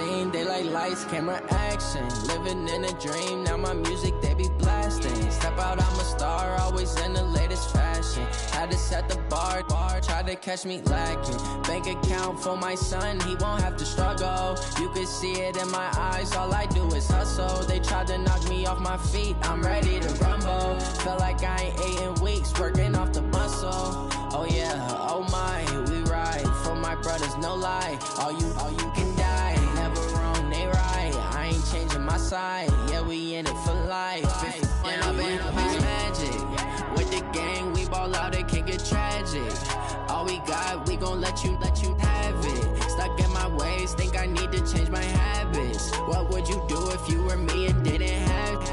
scene. They like lights, camera, action. Living in a dream, now my music they be blasting. Step out, I'm a star, always in the latest fashion. Had to set the bar, try to catch me lacking. Bank account for my son, he won't have to struggle. You can see it in my eyes, all I do is hustle. They tried to knock me off my feet, I'm ready to rumble. Felt like I ain't ate in weeks, working off the muscle. Oh yeah, oh my, we ride for my brothers, no lie. All you can die, never wrong, they right. I ain't changing my side, yeah, we in it for life. And I've been magic with the gang, we ball out, it can get tragic. All we got, we gon' let you have it. Stuck in my ways, think I need to change my habits. What would you do if you were me and didn't have it?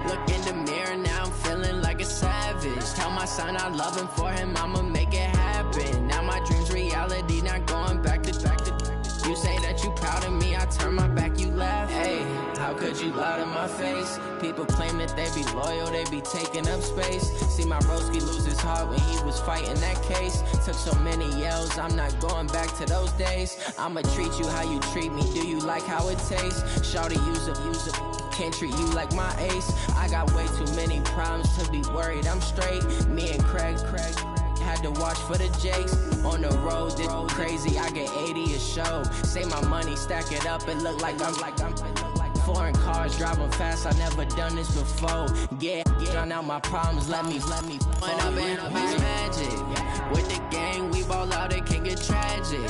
Look in the mirror, now I'm feeling like a savage. Tell my son I love him, for him I'ma make it happen. Now my dream's reality, not going back to. You say that you proud of me, I turn my back, you laugh. Hey, how could you lie to my face? People claim that they be loyal, they be taking up space. See my broski lose his heart when he was fighting that case. Took so many yells, I'm not going back to those days. I'ma treat you how you treat me, do you like how it tastes? Shawty, use up, can't treat you like my ace. I got way too many problems to be worried, I'm straight. Me and Craig had to watch for the Jakes. On the road, this crazy, I get 80 a show. Say my money, stack it up, it look like I'm foreign cars, driving fast, I never done this before. Yeah, drown out my problems, let me When I've been magic with the gang, we ball out, it can get tragic.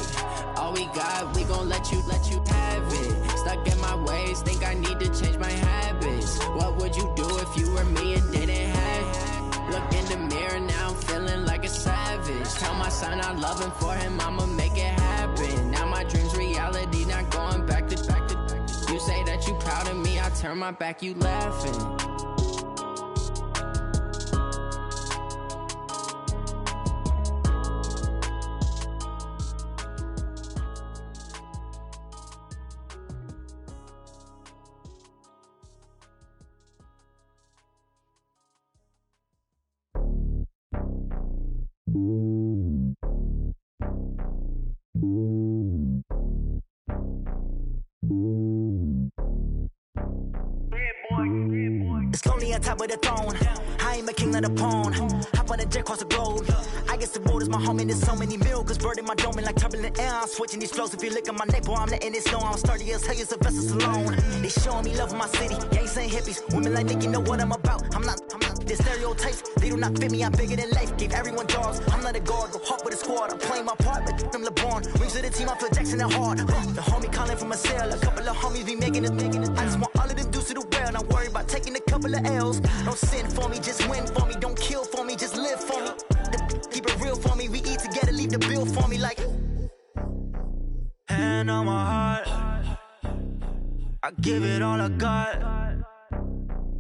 All we got, we gon' let you have it. Stuck in my ways, think I need to change my habits. What would you do if you were me and didn't have it? Look in the mirror, now I'm feeling like a savage. Tell my son I love him, for him I'ma make it happen. Now my dream's reality, not going back to. You say that you proud of me, I turn my back, you laughing. It's lonely on top of the throne. I ain't a king of the pawn. Hop on a jet across the globe. I guess the road is my home and there's so many miracles bird in my dome and like turbulent air. I'm switching these flows. If you look at my neck, boy, I'm letting it snow. I'm sturdy as hell, as Sylvester Stallone. They showing me love in my city. Gangs and hippies, women like Nick, you know what I'm about. I'm not the stereotypes. They do not fit me. I'm bigger than life. Gave everyone jobs. I'm not a guard, go hard with a squad. I'm playing my part, but I'm LeBron. Rings to the team, I feel Jackson and hard. The homie calling from a cell. A couple of homies be making it. I just want all of them dudes to the well. Not worry about taking a couple of L's. Don't sin for me, just win for me. Don't kill for me, just live for me. Keep it real for me. We eat together, leave the bill for me like. Hand on my heart, I give it all I got.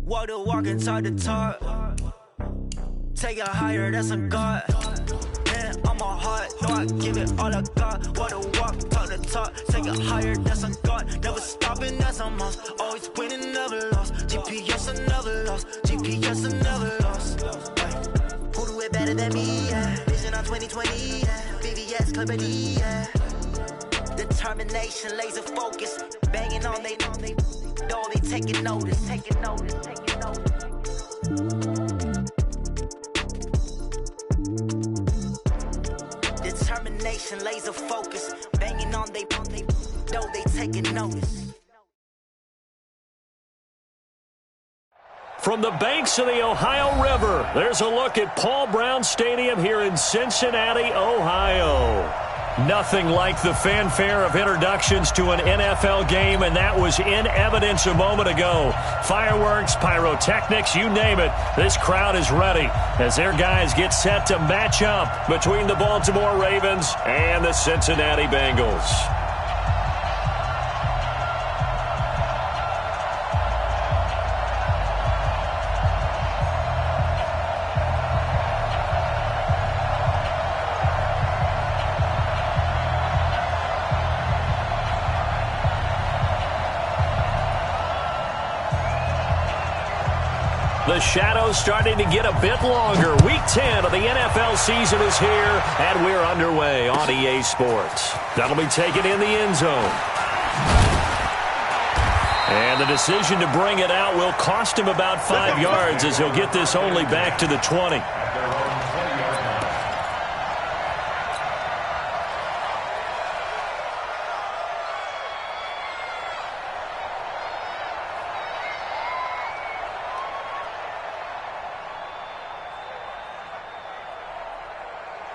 Walk the walk and talk the talk. Take it higher, that's a God. Hand on my heart, no, I give it all I got. Walk the walk, talk the talk. Take it higher, that's a God. Never stopping, that's a must. Always winning, never lost. GPS, I never lost. GPS, I never lost. Who do it better than me? Yeah. Vision on 2020. Yeah. VVS, Clarity. Yeah. Determination, laser focus. Banging on they door, they taking notice. Taking notice. Determination, laser focus. Banging on they door, they taking notice. From the banks of the Ohio River, there's a look at Paul Brown Stadium here in Cincinnati, Ohio. Nothing like the fanfare of introductions to an NFL game, and that was in evidence a moment ago. Fireworks, pyrotechnics, you name it. This crowd is ready as their guys get set to match up between the Baltimore Ravens and the Cincinnati Bengals. The shadow's starting to get a bit longer. Week 10 of the NFL season is here, and we're underway on EA Sports. That'll be taken in the end zone. And the decision to bring it out will cost him about 5 yards as he'll get this only back to the 20.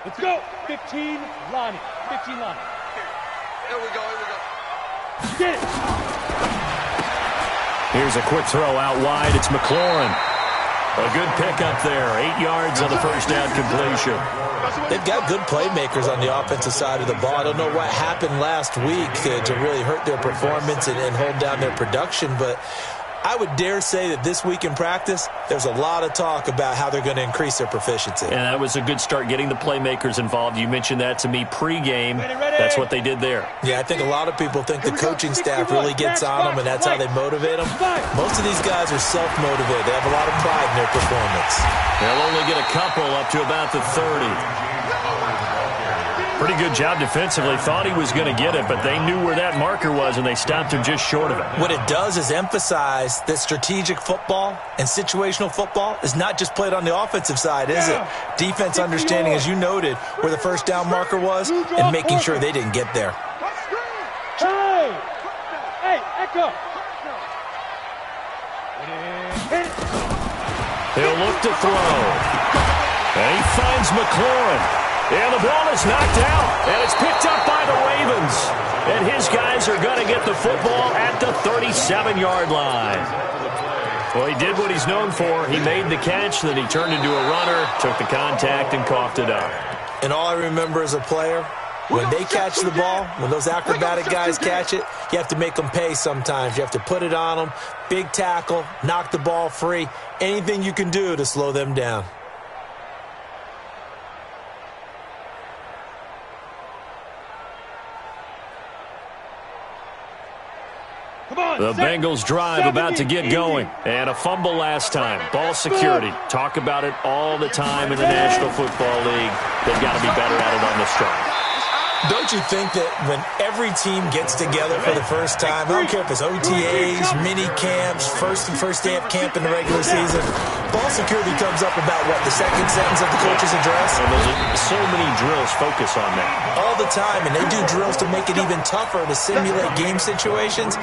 Let's go. 15, Lonnie. 15, Lonnie. Here we go. Get it. Here's a quick throw out wide. It's McLaurin. A good pickup there. 8 yards on the first down completion. They've got good playmakers on the offensive side of the ball. I don't know what happened last week to really hurt their performance and hold down their production, but I would dare say that this week in practice, there's a lot of talk about how they're going to increase their proficiency. And that was a good start, getting the playmakers involved. You mentioned that to me pregame. That's what they did there. Yeah, I think a lot of people think the coaching staff really gets on them, and that's how they motivate them. Most of these guys are self-motivated. They have a lot of pride in their performance. They'll only get a couple up to about the 30. Pretty good job defensively. Thought he was going to get it, but they knew where that marker was, and they stopped him just short of it. What it does is emphasize that strategic football and situational football is not just played on the offensive side, is it? Defense understanding, as you noted, where the first down marker was and making sure they didn't get there. Hey, Echo. He'll look to throw. And he finds McLaurin. And the ball is knocked out, and it's picked up by the Ravens. And his guys are going to get the football at the 37-yard line. Well, he did what he's known for. He made the catch, then he turned into a runner, took the contact, and coughed it up. And all I remember as a player, when they catch the ball, when those acrobatic guys catch it, you have to make them pay sometimes. You have to put it on them, big tackle, knock the ball free, anything you can do to slow them down. The Bengals drive about to get going. And a fumble last time. Ball security. Talk about it all the time in the National Football League. They've got to be better at it on the strike. Don't you think that when every team gets together for the first time, I don't care if it's OTAs, mini camps, first day of camp in the regular season, ball security comes up about, what, the second sentence of the coach's address? And so many drills focus on that. All the time, and they do drills to make it even tougher to simulate game situations.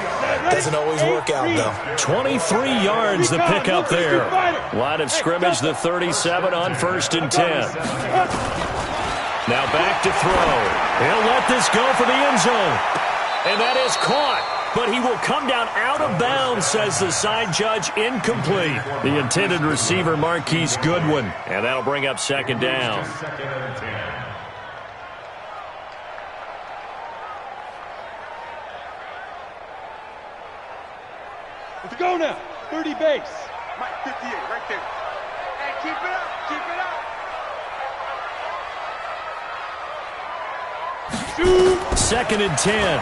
Doesn't always work out, though. 23 yards the pickup there. Line of scrimmage, the 37 on 1st and 10. Now back to throw. He'll let this go for the end zone. And that is caught. But he will come down out of bounds, says the side judge. Incomplete. The intended receiver, Marquise Goodwin. And that'll bring up 2nd down. Let's go now. 30 base. Mike, 58, right there. Hey, keep it up. Keep it up. 2nd and 10.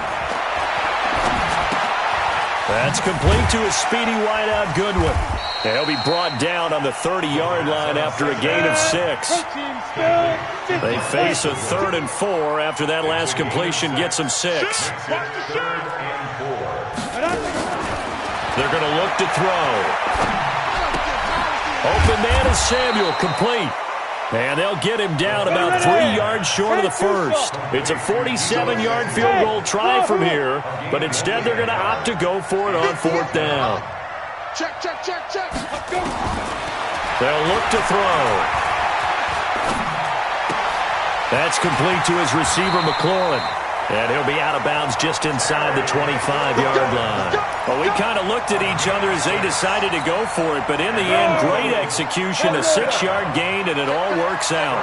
That's complete to a speedy wideout Goodwin. And he'll be brought down on the 30-yard line after a gain of 6. They face a 3rd and 4 after that last completion gets them 6. They're going to look to throw. Open man is Samuel, complete. And they'll get him down about 3 yards short of the first. It's a 47-yard field goal try from here, but instead they're going to opt to go for it on 4th down. Check. They'll look to throw. That's complete to his receiver, McLaurin. And he'll be out of bounds just inside the 25-yard line. Well, we kind of looked at each other as they decided to go for it, but in the end, great execution, a 6-yard gain, and it all works out.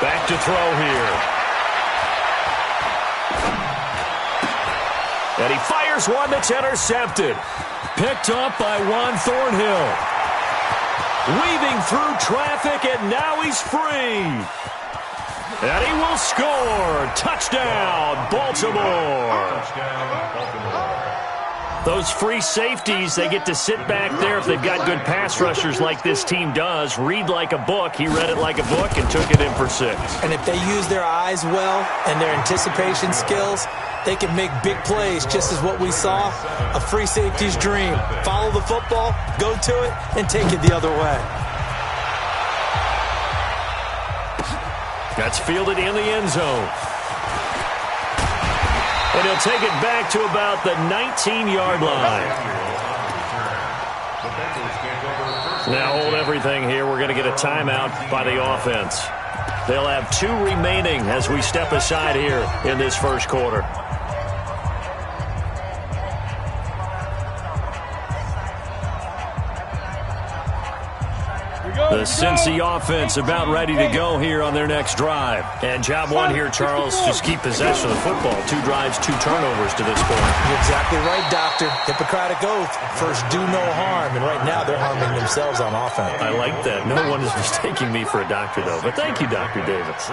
Back to throw here. And he fires one that's intercepted. Picked up by Juan Thornhill. Weaving through traffic, and now he's free. And he will score. Touchdown, Baltimore. Those free safeties, they get to sit back there if they've got good pass rushers like this team does. Read like a book. He read it like a book and took it in for 6. And if they use their eyes well and their anticipation skills, they can make big plays, just as what we saw, a free safety's dream. Follow the football, go to it, and take it the other way. That's fielded in the end zone. And he'll take it back to about the 19-yard line. Now hold everything here. We're going to get a timeout by the offense. They'll have 2 remaining as we step aside here in this first quarter. The Cincy offense about ready to go here on their next drive. And job one here, Charles, just keep possession of the football. 2 drives, 2 turnovers to this point. You're exactly right, Doctor. Hippocratic oath. First, do no harm. And right now, they're harming themselves on offense. I like that. No one is mistaking me for a doctor, though. But thank you, Dr. Davis.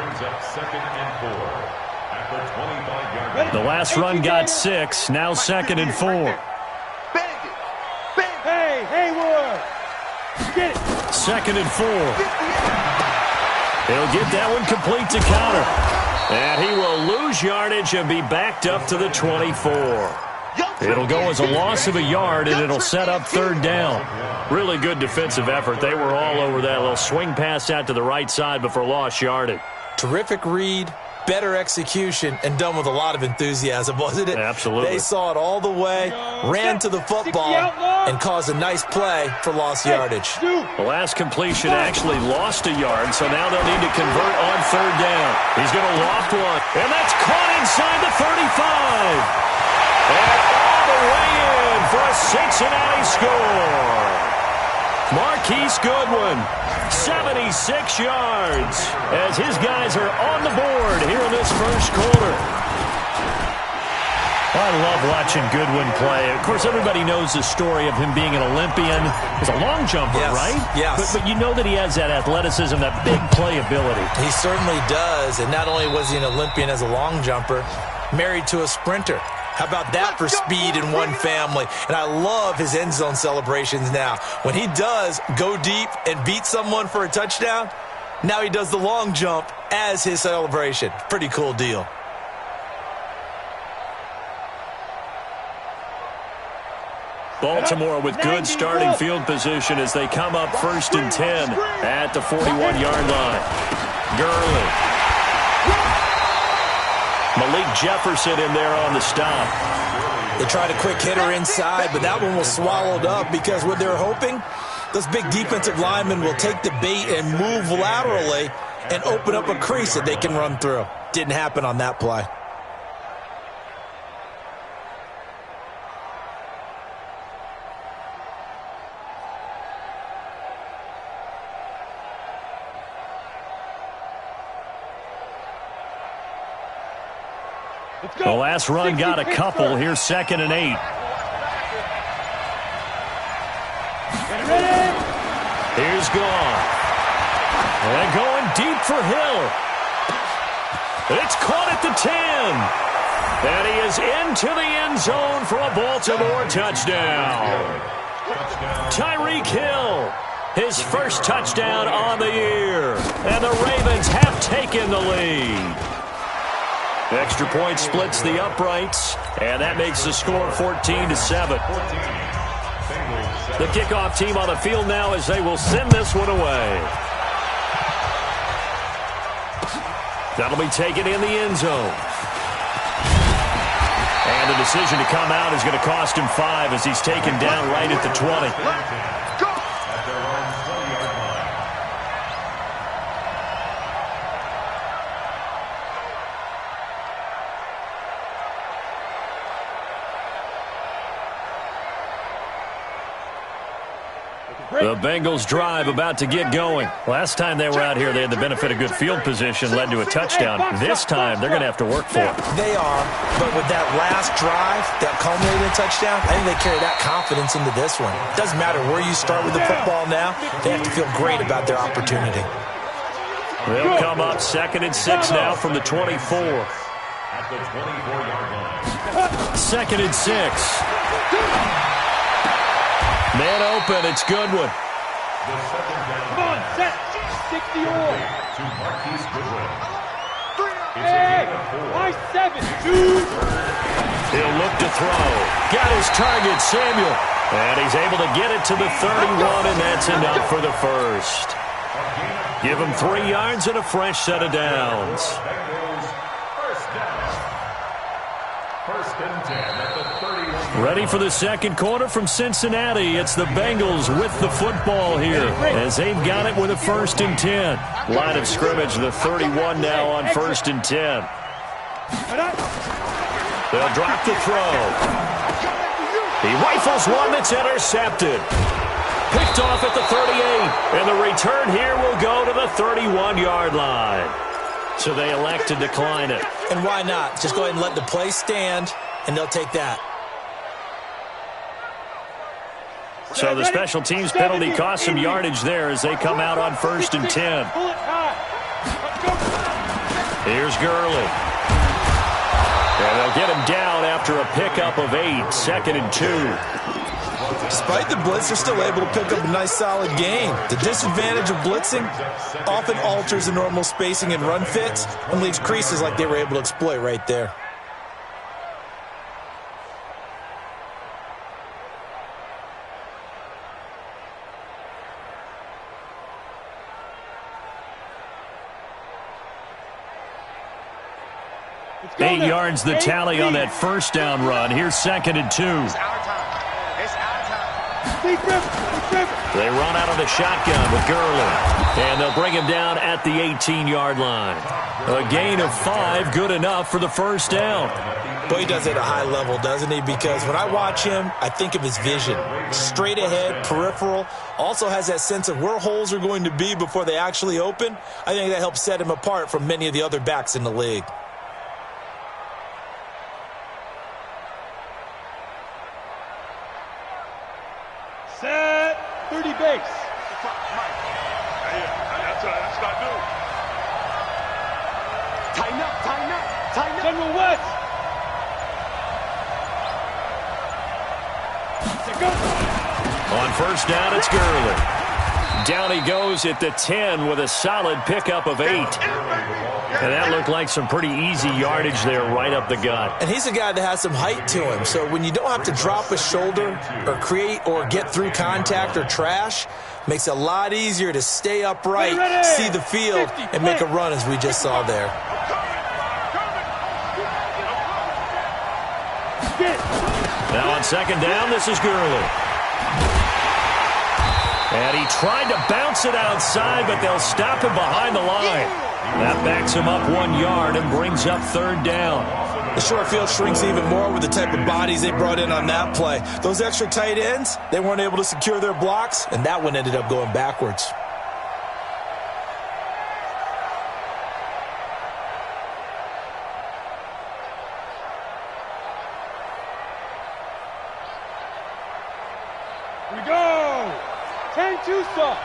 The last run got 6. Now 2nd and 4. Hey, Haywood! Get it! 2nd and 4. He'll get that one complete to counter. And he will lose yardage and be backed up to the 24. It'll go as a loss of a yard, and it'll set up 3rd down. Really good defensive effort. They were all over that little swing pass out to the right side, but for lost yardage. Terrific read, better execution, and done with a lot of enthusiasm, wasn't it? Absolutely. They saw it all the way, ran to the football, and caused a nice play for lost yardage. The last completion actually lost a yard, so now they'll need to convert on 3rd down. He's going to loft one, and that's caught inside the 35. And all the way in for a Cincinnati score. Marquise Goodwin, 76 yards, as his guys are on the board here in this first quarter. I love watching Goodwin play. Of course, everybody knows the story of him being an Olympian. He's a long jumper, yes, right? Yes. But you know that he has that athleticism, that big playability. He certainly does. And not only was he an Olympian as a long jumper, married to a sprinter. How about that for speed in one family? And I love his end zone celebrations now. When he does go deep and beat someone for a touchdown, now he does the long jump as his celebration. Pretty cool deal. Baltimore with good starting field position as they come up 1st and 10 at the 41-yard line. Gurley. Malik Jefferson in there on the stop. They tried a quick hitter inside, but that one was swallowed up because what they're hoping, those big defensive linemen will take the bait and move laterally and open up a crease that they can run through. Didn't happen on that play. The last run got a couple. Here's 2nd and 8. Here's gone. And going deep for Hill. It's caught at the 10. And he is into the end zone for a Baltimore touchdown. Tyreek Hill, his first touchdown on the year. And the Ravens have taken the lead. Extra point splits the uprights, and that makes the score 14-7. The kickoff team on the field now as they will send this one away. That'll be taken in the end zone. And the decision to come out is going to cost him 5 as he's taken down right at the 20. The Bengals drive about to get going. Last time they were out here, they had the benefit of good field position, led to a touchdown. This time, they're going to have to work for it. They are, but with that last drive, that culminated in touchdown, I think they carry that confidence into this one. It doesn't matter where you start with the football now. They have to feel great about their opportunity. They'll come up 2nd and 6 now from the 24. At the 24-yard line. 2nd and 6. Man open, it's Goodwin. Come on, set. 60 on. To Marquise Goodwin. Hey, High 7, dude. He'll look to throw. Got his target, Samuel. And he's able to get it to the 31, and that's enough for the first. Give him 3 yards and a fresh set of downs. First and 10 at the 31. Ready for the second quarter from Cincinnati. It's the Bengals with the football here as they've got it with a 1st and 10. Line of scrimmage, the 31 now on 1st and 10. They'll drop the throw. He rifles one that's intercepted. Picked off at the 38. And the return here will go to the 31-yard line. So they elect to decline it. And why not? Just go ahead and let the play stand, and they'll take that. So the special teams penalty cost some yardage there as they come out on 1st and 10. Here's Gurley. And they'll get him down after a pickup of 8, 2nd and 2. Despite the blitz, they're still able to pick up a nice solid gain. The disadvantage of blitzing often alters the normal spacing and run fits and leaves creases like they were able to exploit right there. Now. 8 yards the tally on that first down run. Here's 2nd and 2. It's our time. It's our time. They run out of the shotgun with Gurley. And they'll bring him down at the 18-yard line. A gain of 5, good enough for the first down. Boy, he does it at a high level, doesn't he? Because when I watch him, I think of his vision. Straight ahead, peripheral. Also has that sense of where holes are going to be before they actually open. I think that helps set him apart from many of the other backs in the league. Set 30 base. That's not new. Tighten up, tighten up, tighten up. General West. On first down, it's Gurley. Down he goes at the 10 with a solid pickup of 8. And that looked like some pretty easy yardage there right up the gut. And he's a guy that has some height to him. So when you don't have to drop a shoulder or create or get through contact or trash, makes it a lot easier to stay upright, see the field, and make a run as we just saw there. Now on second down, this is Gurley. And he tried to bounce it outside, but they'll stop him behind the line. That backs him up 1 yard and brings up 3rd down. The short field shrinks even more with the type of bodies they brought in on that play. Those extra tight ends, they weren't able to secure their blocks, and that one ended up going backwards. Here we go. 10-2 stop.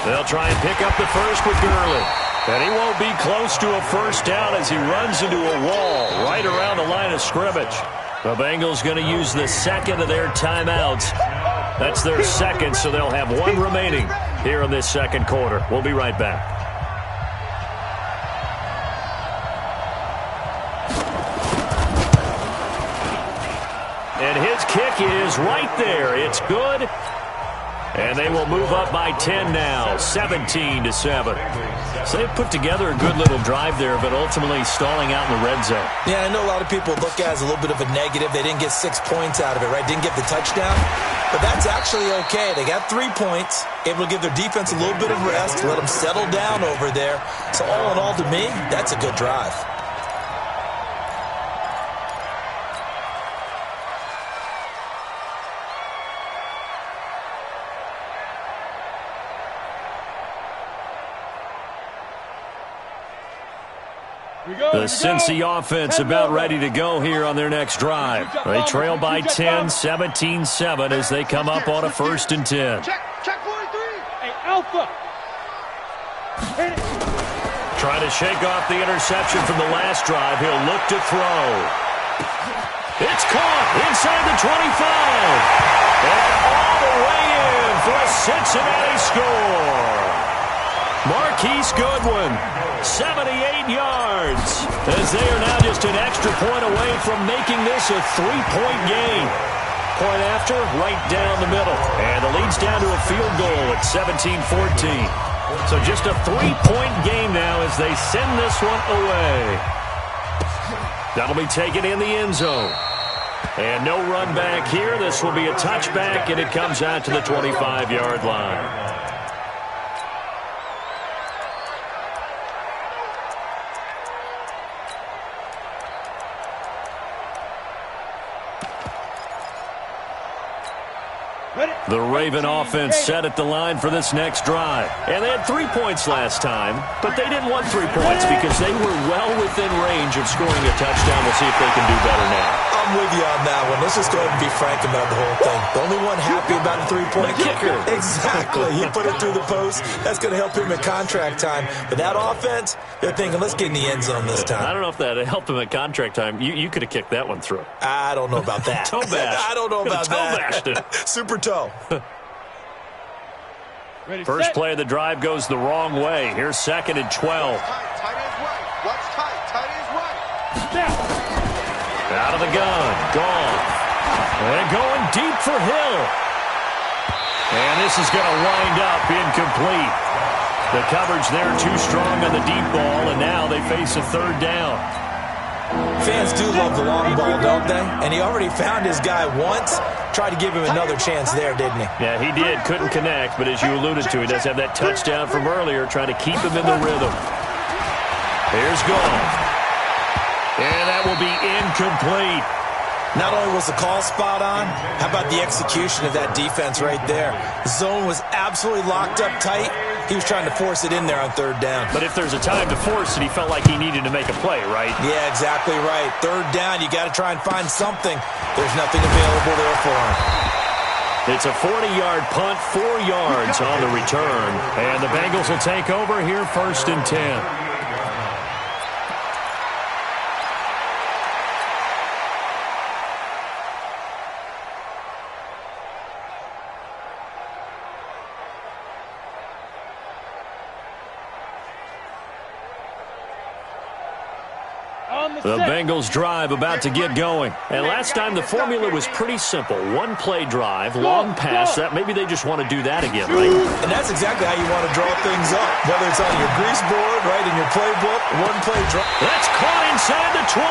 They'll try and pick up the first with Gurley. And he won't be close to a first down as he runs into a wall right around the line of scrimmage. The Bengals going to use the second of their timeouts. That's their second, so they'll have 1 remaining here in this second quarter. We'll be right back. And his kick is right there. It's good. And they will move up by 10 now, 17-7. So they've put together a good little drive there, but ultimately stalling out in the red zone. Yeah, I know a lot of people look at it as a little bit of a negative. They didn't get 6 points out of it, right? Didn't get the touchdown. But that's actually okay. They got 3 points, able to give their defense a little bit of rest, let them settle down over there. So all in all, to me, that's a good drive. The Cincy offense about ready to go here on their next drive. They trail by 10, 17-7 as they come up on a 1st and 10. Check 43. Hey, Alpha. Hit it. Trying to shake off the interception from the last drive. He'll look to throw. It's caught inside the 25. And Cincinnati score. Marquise Goodwin, 78 yards, as they are now just an extra point away from making this a 3-point game. Point after, right down the middle. And the lead's down to a field goal at 17-14. So just a 3-point game now as they send this one away. That'll be taken in the end zone. And no run back here. This will be a touchback, and it comes out to the 25-yard line. The Raven offense set at the line for this next drive. And they had 3 points last time, but they didn't want 3 points because they were well within range of scoring a touchdown. We'll see if they can do better now. I'm with you on that one. Let's just go ahead and be frank about the whole thing. The only one happy about the 3-point kicker. Exactly. He put it through the post. That's going to help him in contract time. But that offense, they're thinking, let's get in the end zone this time. I don't know if that helped him at contract time. You could have kicked that one through. I don't know about that. Toe bash. I don't know about that. Toe bashed it. Super toe. First play of the drive goes the wrong way. Here's 2nd and 12. Tight is right. What's tight? Tight is right. Out of the gun. Gone. And going deep for Hill. And this is going to wind up incomplete. The coverage there too strong on the deep ball, and now they face a 3rd down. Fans do love the long ball, don't they? And he already found his guy once. Tried to give him another chance there, didn't he? Yeah, he did. Couldn't connect, but as you alluded to, he does have that touchdown from earlier, trying to keep him in the rhythm. Here's Goff. And that will be incomplete. Not only was the call spot on, how about the execution of that defense right there? The zone was absolutely locked up tight. He was trying to force it in there on 3rd down. But if there's a time to force it, he felt like he needed to make a play, right? Yeah, exactly right. 3rd down, you got to try and find something. There's nothing available there for him. It's a 40-yard punt, 4 yards on the return. And the Bengals will take over here 1st and 10. The Bengals drive about to get going. And last time the formula was pretty simple. 1-play drive, long pass. That maybe they just want to do that again, right? And that's exactly how you want to draw things up. Whether it's on your grease board, right, in your playbook, 1-play drive. That's caught inside the 20.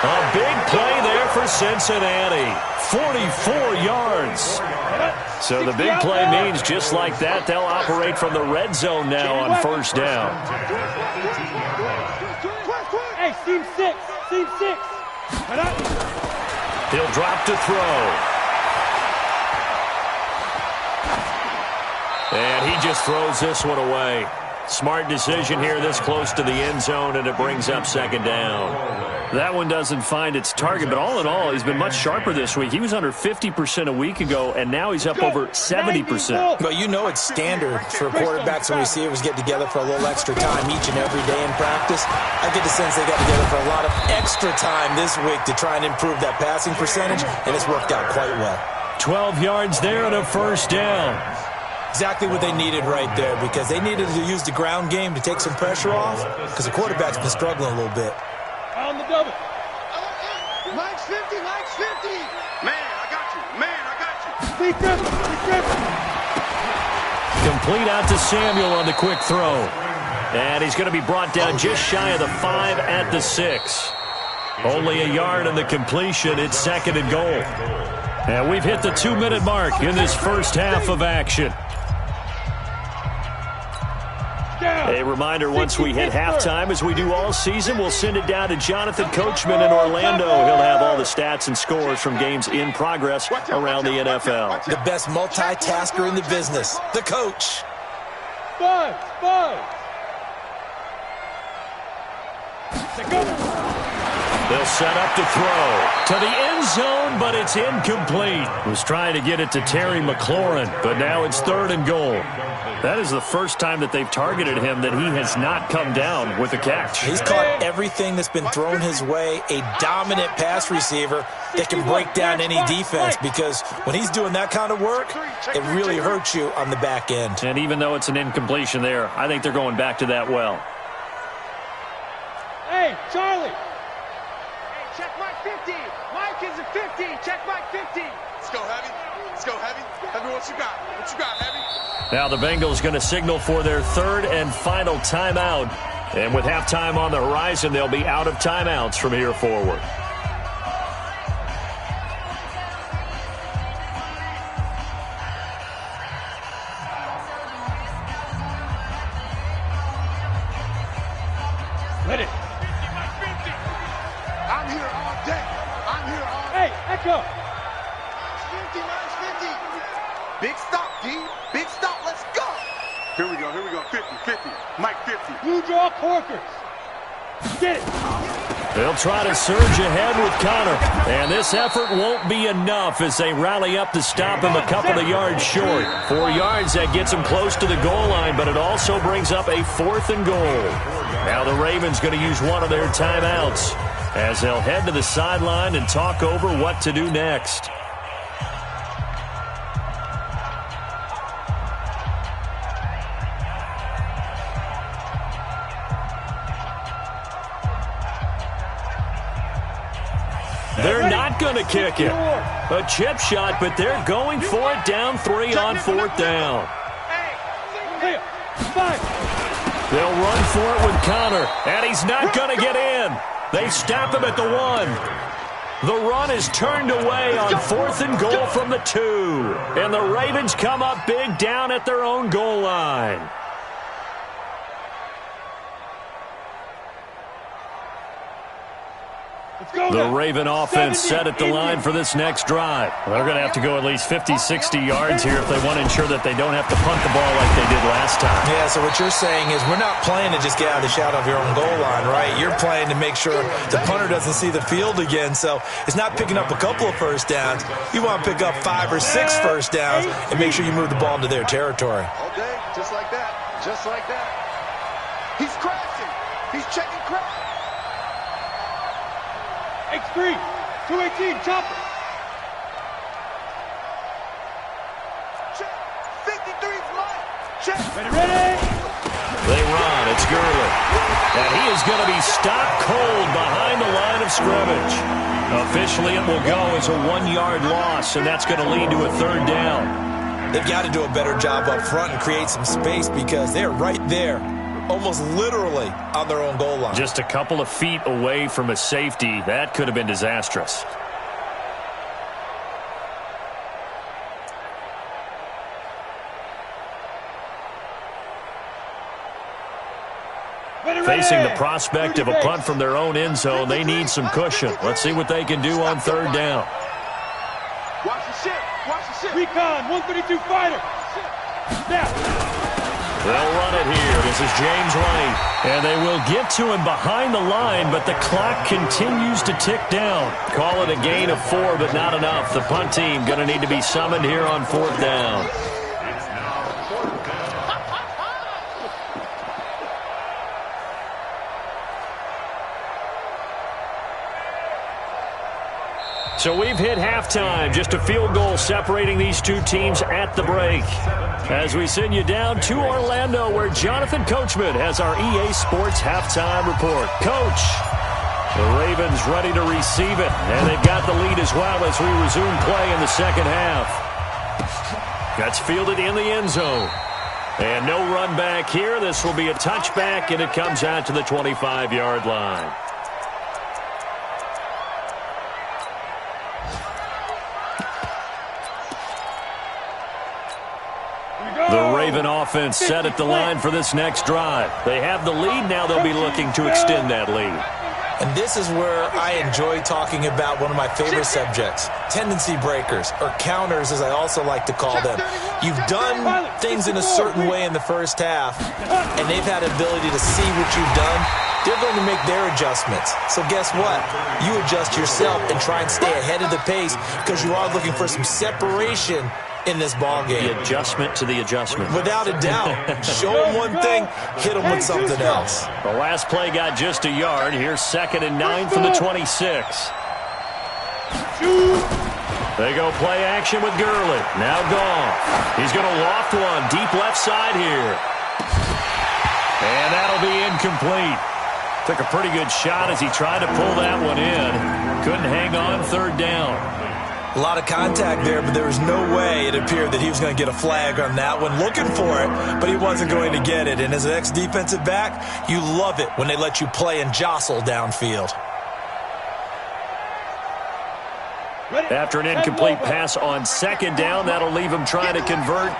A big play there for Cincinnati. 44 yards. So the big play means just like that, they'll operate from the red zone now on 1st down. Hey, seam 6. Seam 6. He'll drop to throw. And he just throws this one away. Smart decision here this close to the end zone, and it brings up 2nd down. That one doesn't find its target, but all in all, he's been much sharper this week. He was under 50% a week ago, and now he's up over 70%. Well, you know it's standard for quarterbacks and receivers get together for a little extra time each and every day in practice. I get the sense they got together for a lot of extra time this week to try and improve that passing percentage, and it's worked out quite well. 12 yards there and a 1st down. Exactly what they needed right there, because they needed to use the ground game to take some pressure off, because the quarterback's been struggling a little bit. On the double. Max 50, Max 50. Man, I got you. Man, I got you. Speak this. Complete out to Samuel on the quick throw. And he's going to be brought down just shy of the 5 at the 6. Only a yard on the completion. It's 2nd and goal. And we've hit the 2-minute mark in this first half of action. A reminder, once we hit halftime, as we do all season, we'll send it down to Jonathan Coachman in Orlando. He'll have all the stats and scores from games in progress around the NFL. The best multitasker in the business, the coach. 5. They'll set up to throw. To the end zone, but it's incomplete. Was trying to get it to Terry McLaurin, but now it's 3rd and goal. That is the first time that they've targeted him that he has not come down with a catch. He's caught everything that's been thrown his way, a dominant pass receiver that can break down any defense, because when he's doing that kind of work, it really hurts you on the back end. And even though it's an incompletion there, I think they're going back to that well. Hey, Charlie. Hey, check Mike 50. Mike is a 50. Check Mike 50. Let's go, Heavy. Let's go, Heavy. Heavy, what you got? What you got, Heavy? Now the Bengals going to signal for their 3rd and final timeout. And with halftime on the horizon, they'll be out of timeouts from here forward. Ready. I'm here all day. I'm here all day. Hey, Echo. 50, minus 50. Big stop, D. Big stop. Let's go. Here we go. Here we go. 50, 50. Mike 50. Blue draw Corkers. Get it. They'll try to surge ahead with Connor. And this effort won't be enough as they rally up to stop him a couple of yards short. 4 yards, that gets him close to the goal line, but it also brings up a 4th and goal. Now the Ravens going to use one of their timeouts as they'll head to the sideline and talk over what to do next. They're not going to kick it. A chip shot, but they're going for it down 3 on 4th down. They'll run for it with Connor, and he's not going to get in. They stop him at the 1. The run is turned away on 4th and goal from the 2. And the Ravens come up big down at their own goal line. The Raven offense set at the line for this next drive. They're going to have to go at least 50, 60 yards here if they want to ensure that they don't have to punt the ball like they did last time. Yeah, so what you're saying is we're not playing to just get out of the shadow of your own goal line, right? You're playing to make sure the punter doesn't see the field again. So it's not picking up a couple of first downs. You want to pick up 5 or 6 first downs and make sure you move the ball into their territory. All day, just like that. Just like that. He's crashing. He's checking crash. X3, 218, chopper. Check. 53's Mike. Check. Ready. They run. It's Gurley. And he is going to be stopped cold behind the line of scrimmage. Officially, it will go as a 1-yard loss, and that's going to lead to a 3rd down. They've got to do a better job up front and create some space because they're right there, almost literally on their own goal line. Just a couple of feet away from a safety. That could have been disastrous. Facing the prospect of a punt from their own end zone, they need some cushion. Let's see what they can do on 3rd down. Watch the ship. Watch the ship. Recon, 132 fighter. Snap. They'll run it here. This is James White. And they will get to him behind the line, but the clock continues to tick down. Call it a gain of 4, but not enough. The punt team going to need to be summoned here on 4th down. So we've hit halftime, just a field goal separating these two teams at the break. As we send you down to Orlando, where Jonathan Coachman has our EA Sports halftime report. Coach, the Ravens ready to receive it, and they've got the lead as well as we resume play in the second half. That's fielded in the end zone. And no run back here. This will be a touchback, and it comes out to the 25-yard line. The Raven offense set at the line for this next drive. They have the lead. Now they'll be looking to extend that lead. And this is where I enjoy talking about one of my favorite subjects, tendency breakers, or counters as I also like to call them. You've done things in a certain way in the first half, and they've had the ability to see what you've done they're going to make their adjustments. So guess what? You adjust yourself and try and stay ahead of the pace because you are looking for some separation in this ball game. The adjustment to the adjustment. Without a doubt. Show them one thing, hit them with something else. The last play got just a yard. Here's 2nd and 9 from the 26. They go play action with Gurley. Now Goff. He's going to loft one deep left side here. And that'll be incomplete. Took a pretty good shot as he tried to pull that one in. Couldn't hang on 3rd down. A lot of contact there, but there was no way it appeared that he was going to get a flag on that one. Looking for it, but he wasn't going to get it. And as an ex-defensive back, you love it when they let you play and jostle downfield. After an incomplete pass on 2nd down, that'll leave him trying to convert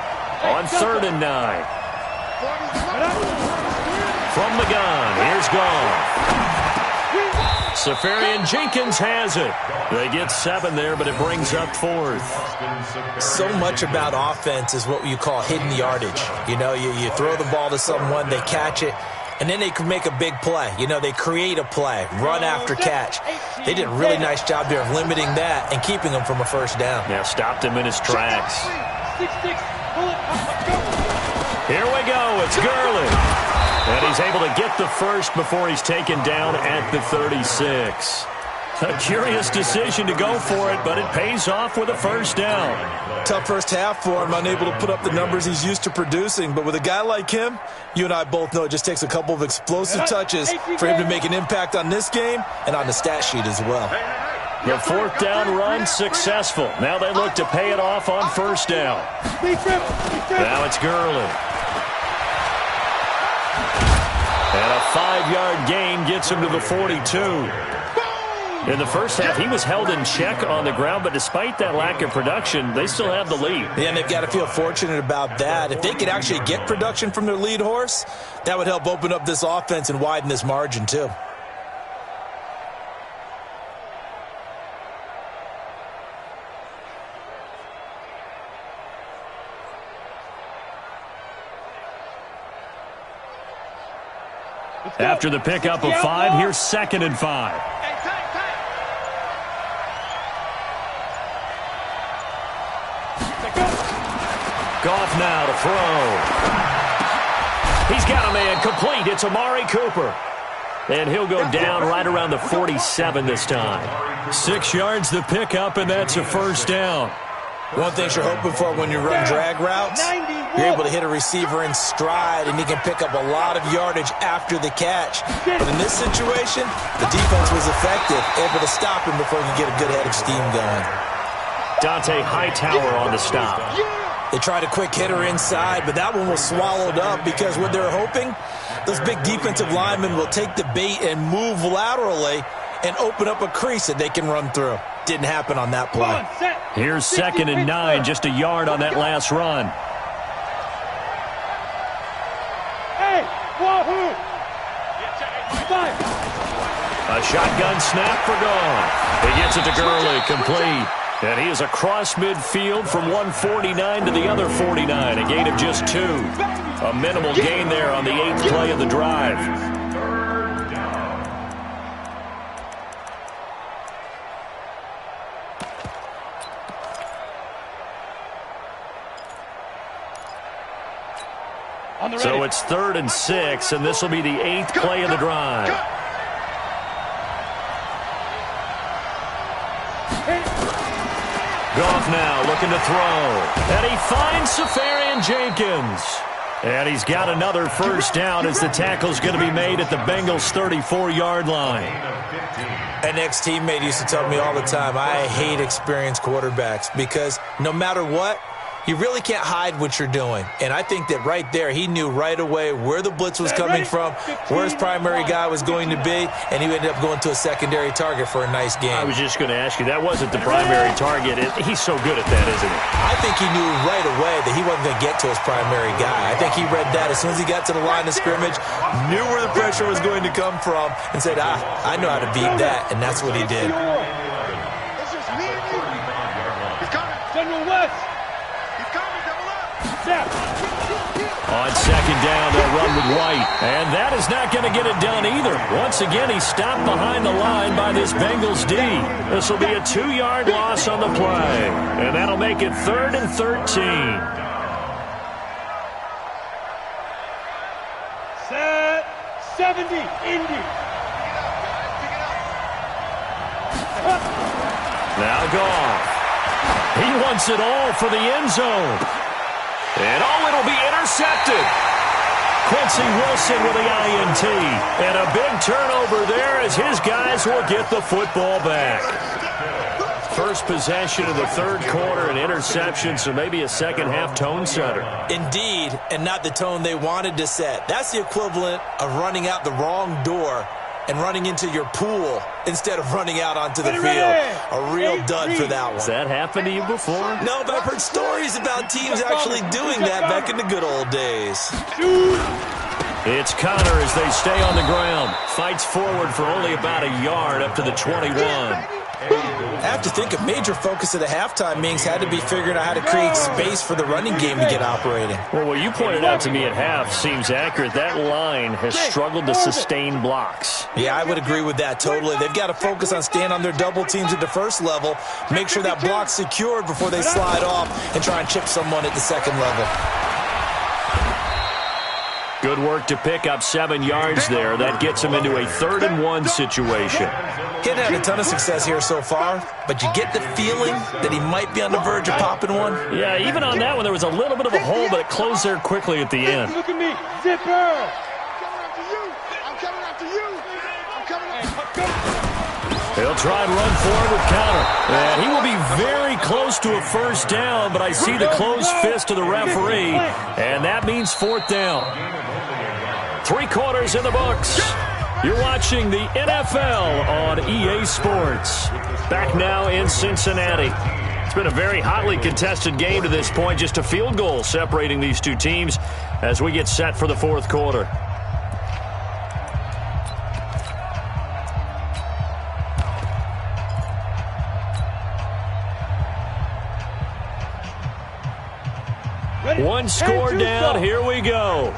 on 3rd and 9. From the gun, here's Goff. Safarian-Jenkins has it. They get 7 there, but it brings up 4th. So much about offense is what you call hidden yardage. You know, you throw the ball to someone, they catch it, and then they can make a big play. You know, they create a play, run after catch. They did a really nice job there of limiting that and keeping him from a 1st down. Yeah, stopped him in his tracks. Here we go. It's Gurley. And he's able to get the first before he's taken down at the 36. A curious decision to go for it, but it pays off with a 1st down. Tough first half for him, unable to put up the numbers he's used to producing. But with a guy like him, you and I both know it just takes a couple of explosive touches for him to make an impact on this game and on the stat sheet as well. The 4th down run successful. Now they look to pay it off on 1st down. Now it's Gurley. And a 5-yard gain gets him to the 42. In the first half, he was held in check on the ground, but despite that lack of production, they still have the lead. Yeah, and they've got to feel fortunate about that. If they could actually get production from their lead horse, that would help open up this offense and widen this margin too. After the pickup of 5, here's 2nd and 5. Goff now to throw. He's got a man complete. It's Amari Cooper. And he'll go down right around the 47 this time. 6 yards the pickup, and that's a 1st down. One thing you're hoping for when you run drag routes, you're able to hit a receiver in stride, and he can pick up a lot of yardage after the catch. But in this situation, the defense was effective, able to stop him before he could get a good head of steam going. Dante Hightower on the stop. They tried a quick hitter inside, but that one was swallowed up because what they're hoping, those big defensive linemen will take the bait and move laterally and open up a crease that they can run through. Didn't happen on that play. Here's 2nd and 9, just a yard on that last run. A shotgun snap for Goff. He gets it to Gurley, complete. And he is across midfield from 149 to the other 49, a gain of just 2. A minimal gain there on the 8th play of the drive. So it's 3rd and 6, and this will be the 8th play of the drive. Goff now looking to throw. And he finds Safarian-Jenkins. And he's got another 1st down as the tackle's going to be made at the Bengals' 34-yard line. An ex-teammate used to tell me all the time, I hate experienced quarterbacks because no matter what, you really can't hide what you're doing. And I think that right there, he knew right away where the blitz was coming from, where his primary guy was going to be, and he ended up going to a secondary target for a nice game. I was just going to ask you, that wasn't the primary target. He's so good at that, isn't he? I think he knew right away that he wasn't going to get to his primary guy. I think he read that as soon as he got to the line of scrimmage, knew where the pressure was going to come from, and said, I know how to beat that, and that's what he did. General West. He's coming, double up. Snap. On second down, they'll run with White. And that is not going to get it done either. Once again, he's stopped behind the line by this Bengals D. This will be a 2-yard loss on the play. And that'll make it 3rd and 13. Set 70, Indy. Now Goff. He wants it all for the end zone. And it'll be intercepted. Quincy Wilson with the INT. And a big turnover there as his guys will get the football back. First possession of the third quarter, an interception, so maybe a second-half tone setter. Indeed, and not the tone they wanted to set. That's the equivalent of running out the wrong door and running into your pool instead of running out onto the field. A real dud for that one. Has that happened to you before? No, but I've heard stories about teams actually doing that back in the good old days. It's Connor as they stay on the ground. Fights forward for only about a yard up to the 21. I have to think a major focus of the halftime meetings had to be figuring out how to create space for the running game to get operating. Well, what you pointed out to me at half seems accurate. That line has struggled to sustain blocks. Yeah, I would agree with that totally. They've got to focus on staying on their double teams at the first level, make sure that block's secured before they slide off and try and chip someone at the second level. Good work to pick up 7 yards there. That gets him into a 3rd and 1 situation. He hasn't had a ton of success here so far, but you get the feeling that he might be on the verge of popping one. Yeah, even on that one, there was a little bit of a hole, but it closed there quickly at the end. Look at me, zipper. I'm coming after you. I'm coming after you. He'll try and run forward with counter. And he will be very close to a first down, but I see the closed fist of the referee, and that means 4th down. 3 quarters in the books. You're watching the NFL on EA Sports. Back now in Cincinnati. It's been a very hotly contested game to this point. Just a field goal separating these two teams as we get set for the 4th quarter. One score down. Here we go.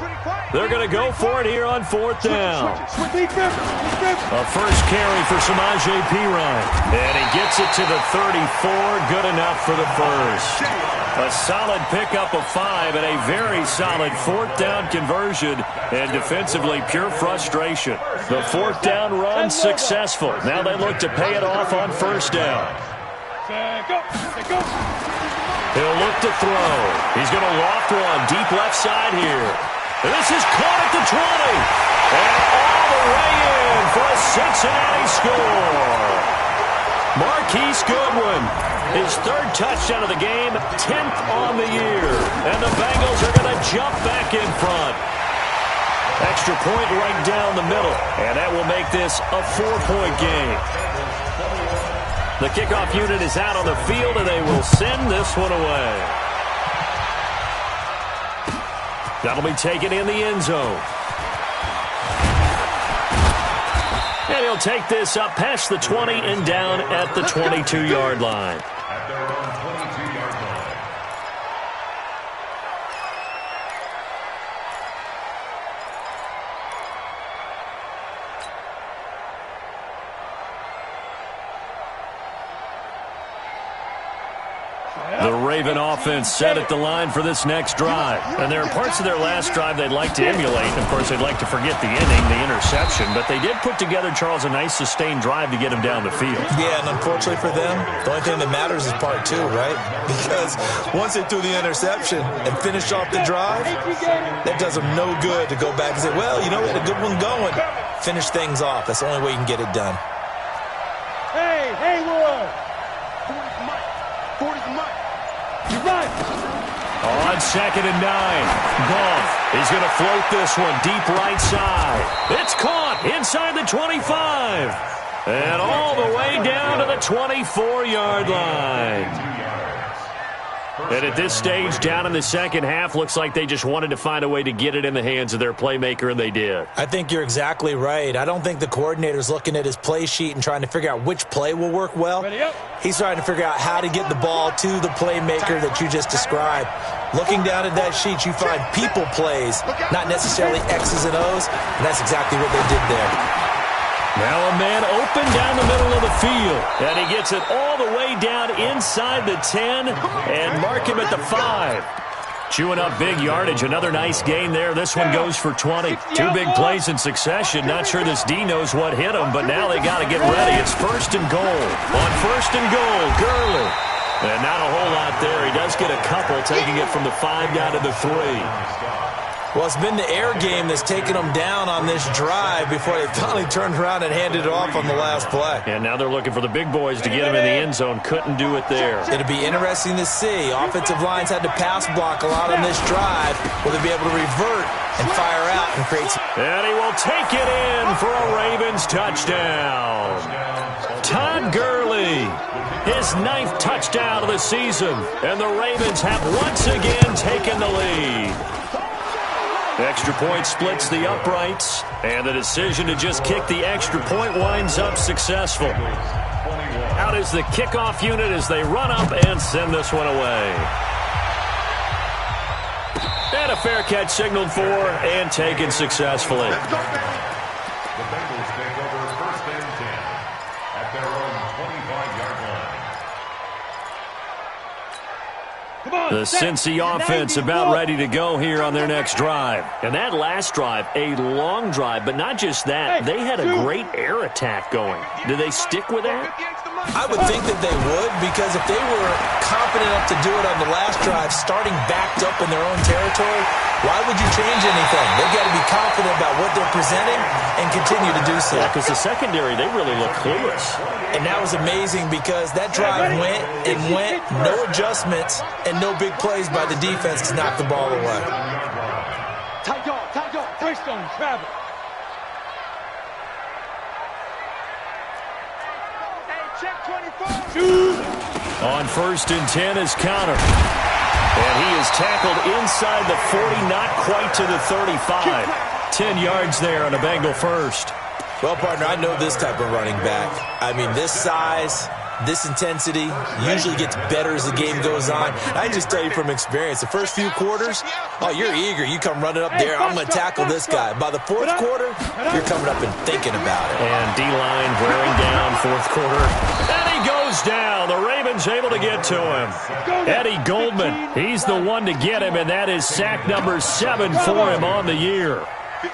They're going to go for it here on 4th down. A first carry for Samaje Perine. And he gets it to the 34. Good enough for the first. A solid pickup of 5 and a very solid 4th down conversion. And defensively, pure frustration. The 4th down run successful. Now they look to pay it off on 1st down. He'll look to throw. He's going to loft one deep left side here. And this is caught at the 20. And all the way in for a Cincinnati score. Marquise Goodwin, his 3rd touchdown of the game, 10th on the year. And the Bengals are going to jump back in front. Extra point right down the middle. And that will make this a 4-point game. The kickoff unit is out on the field, and they will send this one away. That'll be taken in the end zone. And he'll take this up past the 20 and down at the 22-yard line. The Raven offense set at the line for this next drive. And there are parts of their last drive they'd like to emulate. Of course, they'd like to forget the inning, the interception. But they did put together, Charles, a nice sustained drive to get him down the field. Yeah, and unfortunately for them, the only thing that matters is part 2, right? Because once they threw the interception and finished off the drive, that does them no good to go back and say, well, you know, we had a good one going. Finish things off. That's the only way you can get it done. Hey, Haywood! 40's mine. On 2nd and 9, Goff is going to float this one deep right side. It's caught inside the 25. And all the way down to the 24-yard line. And at this stage, down in the second half, looks like they just wanted to find a way to get it in the hands of their playmaker, and they did. I think you're exactly right. I don't think the coordinator's looking at his play sheet and trying to figure out which play will work well. He's trying to figure out how to get the ball to the playmaker that you just described. Looking down at that sheet, you find people plays, not necessarily X's and O's, and that's exactly what they did there. Now a man open down the middle of the field. And he gets it all the way down inside the 10 and mark him at the 5. Chewing up big yardage. Another nice gain there. This one goes for 20. Two big plays in succession. Not sure this D knows what hit him, but now they got to get ready. It's first and goal. On first and goal, Gurley. And not a whole lot there. He does get a couple, taking it from the 5 down to the 3. Well, it's been the air game that's taken them down on this drive before they finally turned around and handed it off on the last play. And now they're looking for the big boys to get him in the end zone. Couldn't do it there. It'll be interesting to see. Offensive lines had to pass block a lot on this drive. Will they be able to revert and fire out and create some... And he will take it in for a Ravens touchdown. Todd Gurley, his 9th touchdown of the season. And the Ravens have once again taken the lead. Extra point splits the uprights, and the decision to just kick the extra point winds up successful. Out is the kickoff unit as they run up and send this one away. And a fair catch signaled for and taken successfully. The Bengals take over first and 10 at their own 25-yard line. The Cincy offense about ready to go here on their next drive. And that last drive, a long drive, but not just that. They had a great air attack going. Do they stick with that? I would think that they would, because if they were confident enough to do it on the last drive, starting backed up in their own territory, why would you change anything? They've got to be confident about what they're presenting and continue to do so. Yeah, because the secondary, they really look clueless. And that was amazing because that drive went and went, no adjustments, and no big plays by the defense to knock the ball away. Tight dog, first on travel. On first and 10 is Connor. And he is tackled inside the 40, not quite to the 35. 10 yards there on a Bengal first. Well, partner, I know this type of running back. I mean, this size, this intensity usually gets better as the game goes on. I just tell you from experience, the first few quarters, oh, you're eager. You come running up there, I'm going to tackle this guy. By the fourth quarter, you're coming up and thinking about it. And D-line wearing down fourth quarter. And he goes down. The Ravens able to get to him. Eddie Goldman, he's the one to get him, and that is sack number 7 for him on the year.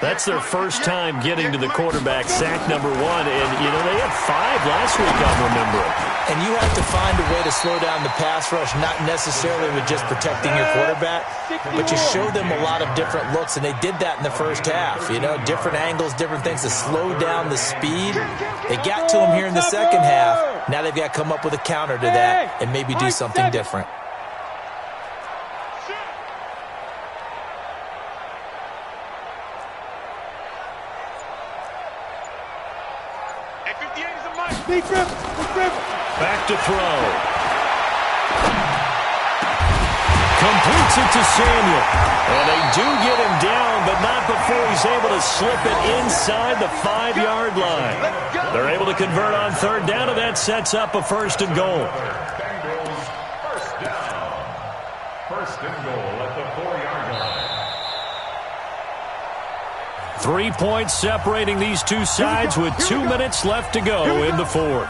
That's their first time getting to the quarterback, sack number 1. And, you know, they had 5 last week, I'm remembering. And you have to find a way to slow down the pass rush, not necessarily with just protecting your quarterback, but you show them a lot of different looks, and they did that in the first half. You know, different angles, different things to slow down the speed. They got to him here in the second half. Now they've got to come up with a counter to that and maybe do something different. Back to throw. Completes it to Samuel. And they do get him down, but not before he's able to slip it inside the 5-yard line. They're able to convert on third down, and that sets up a first and goal. Bengals first down. First and goal at the 4-yard line. 3 points separating these two sides with 2 minutes left to go in the fourth.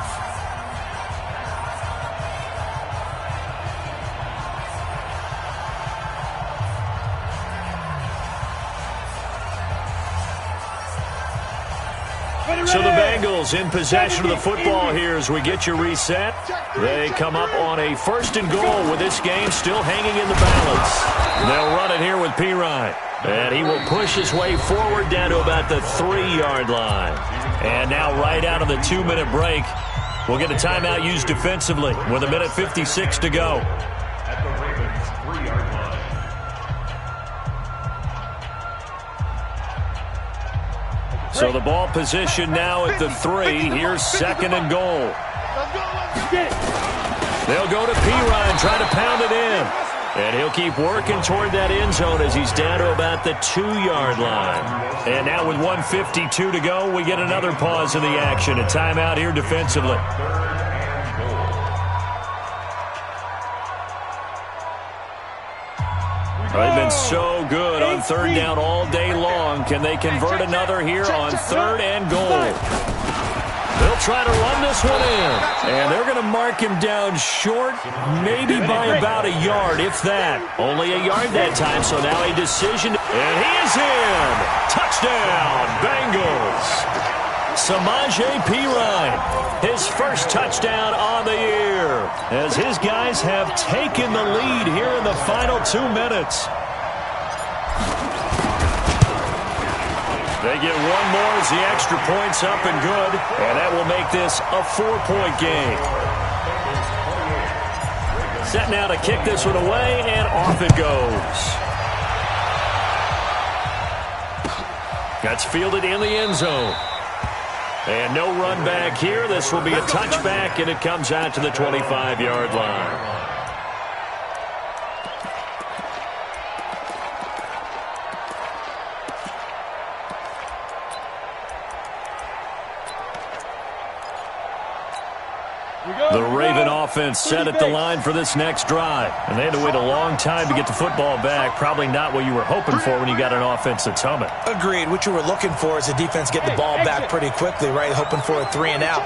So the Bengals in possession of the football here as we get you reset. They come up on a first and goal with this game still hanging in the balance. They'll run it here with Pirine. And he will push his way forward down to about the 3-yard line. And now right out of the 2-minute break, we'll get a timeout used defensively with 1:56 to go. At the Ravens 3-yard line. So the ball position now at the 3. Here's second and goal. They'll go to Pirine, try to pound it in. And he'll keep working toward that end zone as he's down to about the 2-yard line. And now with 1:52 to go, we get another pause in the action. A timeout here defensively. They've been so good on third down all day long. Can they convert another here on third and goal? They'll try to run this one in. And they're going to mark him down short, maybe by about a yard, if that. Only a yard that time, so now a decision. And he is in. Touchdown, Bengals. Samaje Perine, his first touchdown on the year, as his guys have taken the lead here in the final 2 minutes. They get one more as the extra point's up and good, and that will make this a 4-point game. Set now to kick this one away, and off it goes. That's fielded in the end zone. And no run back here. This will be a touchback, and it comes out to the 25-yard line. The Raven offense set at the line for this next drive. And they had to wait a long time to get the football back. Probably not what you were hoping for when you got an offense that's humming. Agreed. What you were looking for is the defense get the ball back pretty quickly, right? Hoping for a 3 and out.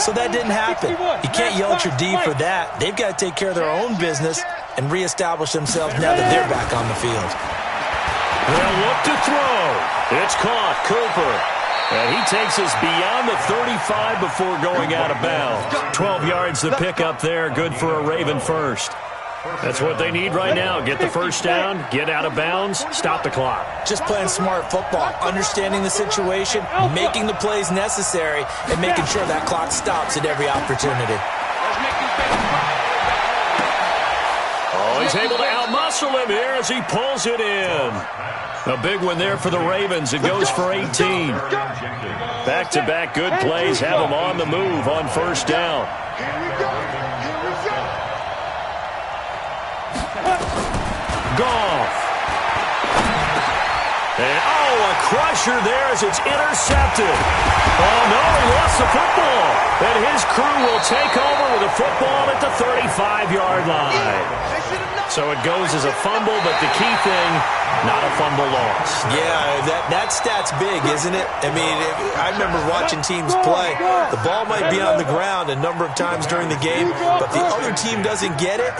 So that didn't happen. You can't yell at your D for that. They've got to take care of their own business and reestablish themselves now that they're back on the field. They'll look to throw. It's caught. Cooper. And he takes us beyond the 35 before going out of bounds. 12 yards to pick up there. Good for a Raven first. That's what they need right now. Get the first down, get out of bounds, stop the clock. Just playing smart football, understanding the situation, making the plays necessary, and making sure that clock stops at every opportunity. Oh, he's able to outmuscle him here as he pulls it in. A big one there for the Ravens. It goes for 18. Back-to-back good plays have them on the move on first down. Goff. And, a crusher there as it's intercepted. Oh, no, he lost the football. And his crew will take over with a football at the 35-yard line. So it goes as a fumble, but the key thing, not a fumble loss. Yeah, that stat's big, isn't it? I mean, I remember watching teams play. The ball might be on the ground a number of times during the game, but the other team doesn't get it.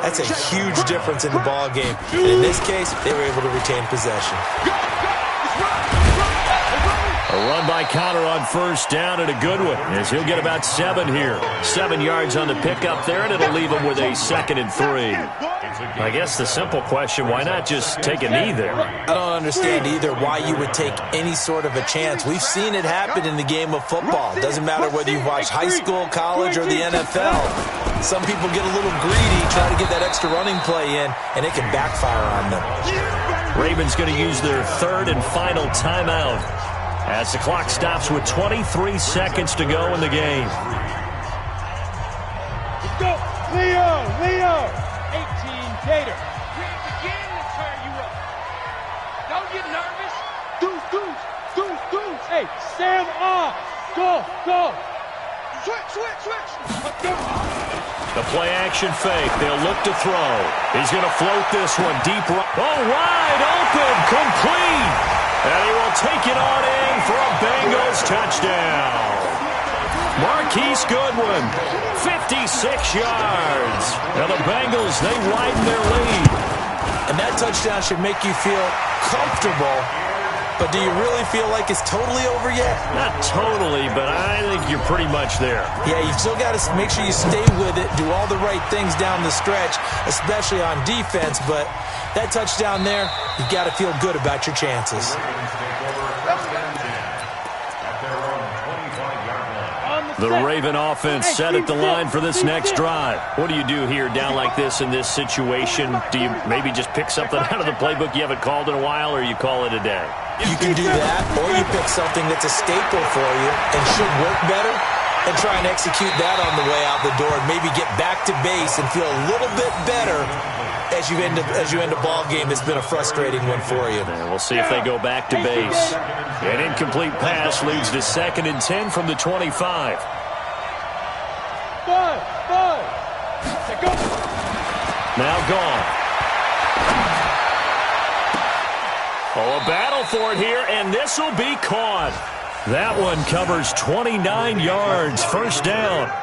That's a huge difference in the ball game. And in this case, they were able to retain possession. A run by Connor on first down, and a good one, as he'll get about 7 here. 7 yards on the pickup there, and it'll leave him with a 2nd and 3. I guess the simple question, why not just take a knee there? I don't understand either why you would take any sort of a chance. We've seen it happen in the game of football. It doesn't matter whether you've watched high school, college, or the NFL. Some people get a little greedy, try to get that extra running play in, and it can backfire on them. Ravens going to use their 3rd and final timeout as the clock stops with 23 seconds to go in the game. Let's go. Leo. 18 Gator. We begin to turn you up. Don't get nervous. Deuce. Hey, Sam off. Go. Switch. The play action fake. They'll look to throw. He's going to float this one deep right. Oh, wide open. Complete. And he will take it on in for a Bengals touchdown. Marquise Goodwin, 56 yards. Now the Bengals, they widen their lead. And that touchdown should make you feel comfortable. But do you really feel like it's totally over yet? Not totally, but I think you're pretty much there. Yeah, you still got to make sure you stay with it, do all the right things down the stretch, especially on defense. But that touchdown there, you've got to feel good about your chances. The Raven offense set at the line for this next drive. What do you do here down like this in this situation? Do you maybe just pick something out of the playbook you haven't called in a while, or you call it a day? You can do that, or you pick something that's a staple for you and should work better and try and execute that on the way out the door and maybe get back to base and feel a little bit better as you end a ball game, it's been a frustrating one for you. And we'll see if they go back to base. An incomplete pass leads to 2nd and 10 from the 25. 5. Go. Now gone. Oh, a battle for it here, and this will be caught. That one covers 29 yards. First down.